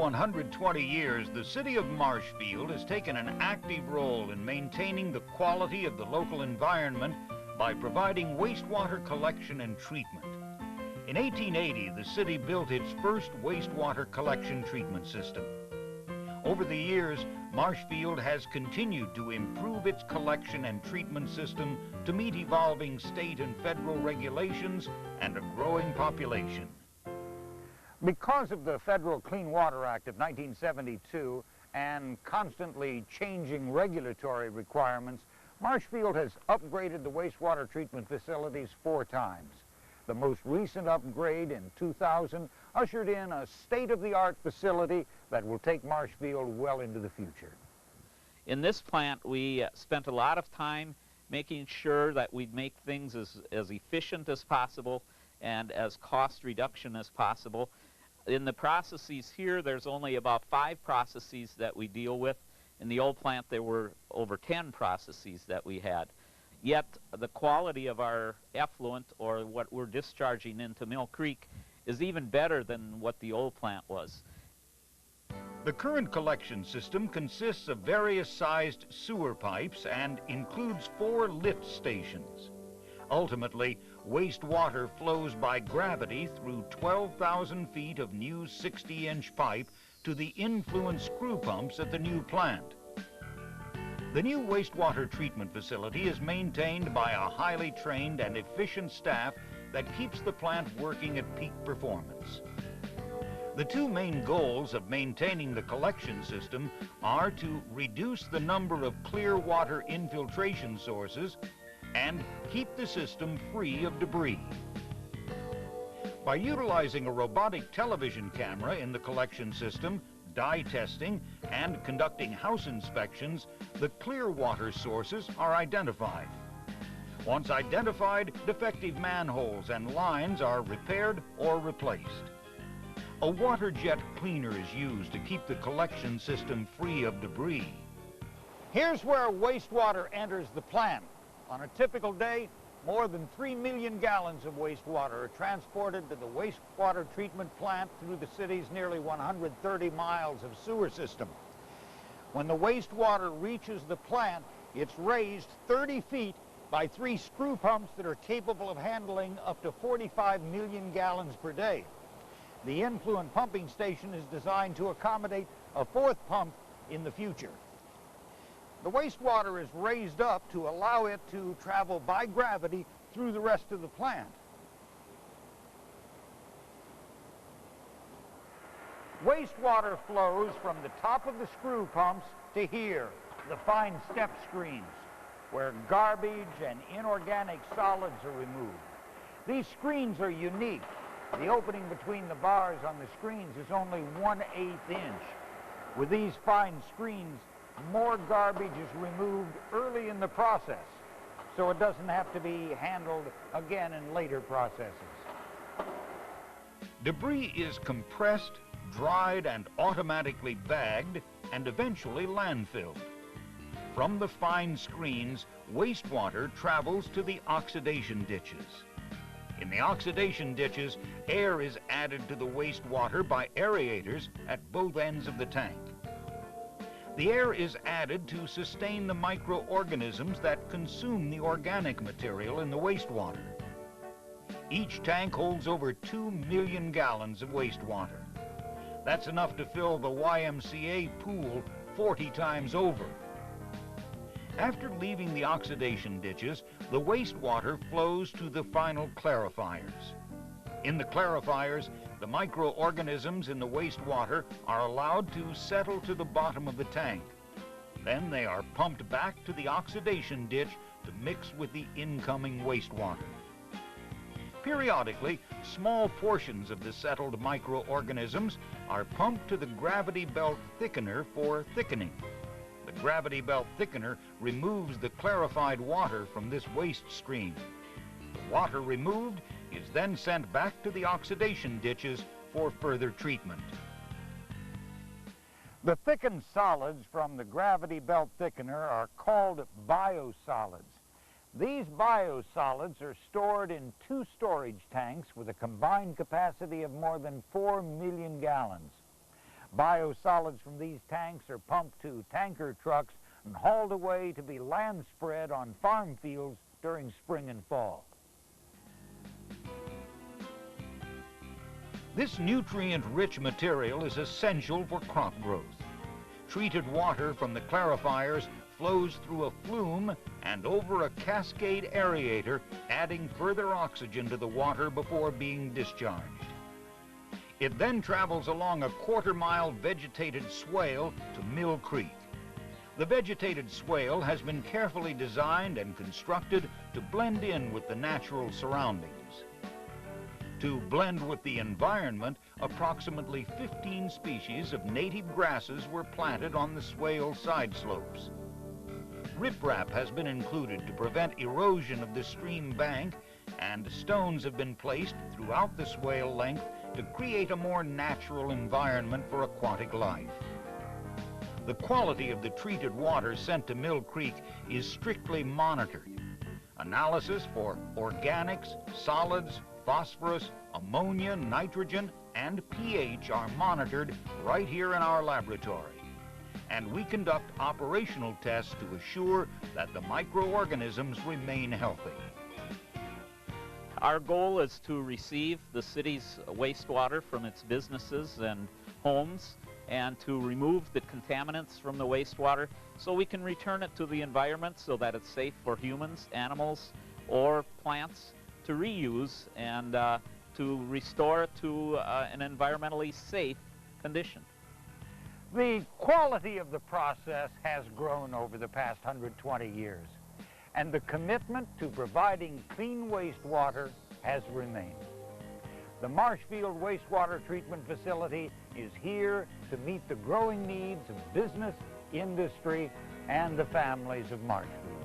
120 years, the city of Marshfield has taken an active role in maintaining the quality of the local environment by providing wastewater collection and treatment. In 1880, the city built its first wastewater collection treatment system. Over the years, Marshfield has continued to improve its collection and treatment system to meet evolving state and federal regulations and a growing population. Because of the Federal Clean Water Act of 1972 and constantly changing regulatory requirements, Marshfield has upgraded the wastewater treatment facilities 4 times. The most recent upgrade in 2000 ushered in a state-of-the-art facility that will take Marshfield well into the future. In this plant, we spent a lot of time making sure that we'd make things as efficient as possible and as cost reduction as possible. In the processes here, there's only about 5 processes that we deal with. In the old plant, there were over 10 processes that we had. Yet, the quality of our effluent, or what we're discharging into Mill Creek, is even better than what the old plant was. The current collection system consists of various sized sewer pipes and includes 4 lift stations. Ultimately, wastewater flows by gravity through 12,000 feet of new 60-inch pipe to the influence screw pumps at the new plant. The new wastewater treatment facility is maintained by a highly trained and efficient staff that keeps the plant working at peak performance. The 2 main goals of maintaining the collection system are to reduce the number of clear water infiltration sources and keep the system free of debris. By utilizing a robotic television camera in the collection system, dye testing, and conducting house inspections, the clear water sources are identified. Once identified, defective manholes and lines are repaired or replaced. A water jet cleaner is used to keep the collection system free of debris. Here's where wastewater enters the plant. On a typical day, more than 3 million gallons of wastewater are transported to the wastewater treatment plant through the city's nearly 130 miles of sewer system. When the wastewater reaches the plant, it's raised 30 feet by 3 screw pumps that are capable of handling up to 45 million gallons per day. The influent pumping station is designed to accommodate a 4th pump in the future. The wastewater is raised up to allow it to travel by gravity through the rest of the plant. Wastewater flows from the top of the screw pumps to here, the fine step screens, where garbage and inorganic solids are removed. These screens are unique. The opening between the bars on the screens is only 1/8 inch. With these fine screens, more garbage is removed early in the process, so it doesn't have to be handled again in later processes. Debris is compressed, dried, and automatically bagged, and eventually landfilled. From the fine screens, wastewater travels to the oxidation ditches. In the oxidation ditches, air is added to the wastewater by aerators at both ends of the tank. The air is added to sustain the microorganisms that consume the organic material in the wastewater. Each tank holds over 2 million gallons of wastewater. That's enough to fill the YMCA pool 40 times over. After leaving the oxidation ditches, the wastewater flows to the final clarifiers. In the clarifiers, the microorganisms in the wastewater are allowed to settle to the bottom of the tank. Then they are pumped back to the oxidation ditch to mix with the incoming wastewater. Periodically, small portions of the settled microorganisms are pumped to the gravity belt thickener for thickening. The gravity belt thickener removes the clarified water from this waste stream. The water removed is then sent back to the oxidation ditches for further treatment. The thickened solids from the gravity belt thickener are called biosolids. These biosolids are stored in 2 storage tanks with a combined capacity of more than 4 million gallons. Biosolids from these tanks are pumped to tanker trucks and hauled away to be land spread on farm fields during spring and fall. This nutrient-rich material is essential for crop growth. Treated water from the clarifiers flows through a flume and over a cascade aerator, adding further oxygen to the water before being discharged. It then travels along a quarter-mile vegetated swale to Mill Creek. The vegetated swale has been carefully designed and constructed to blend in with the natural surroundings. To blend with the environment, approximately 15 species of native grasses were planted on the swale side slopes. Riprap has been included to prevent erosion of the stream bank, and stones have been placed throughout the swale length to create a more natural environment for aquatic life. The quality of the treated water sent to Mill Creek is strictly monitored. Analysis for organics, solids, phosphorus, ammonia, nitrogen, and pH are monitored right here in our laboratory. And we conduct operational tests to assure that the microorganisms remain healthy. Our goal is to receive the city's wastewater from its businesses and homes and to remove the contaminants from the wastewater so we can return it to the environment so that it's safe for humans, animals, or plants to reuse and to restore it to an environmentally safe condition. The quality of the process has grown over the past 120 years, and the commitment to providing clean wastewater has remained. The Marshfield Wastewater Treatment Facility is here to meet the growing needs of business, industry, and the families of Marshfield.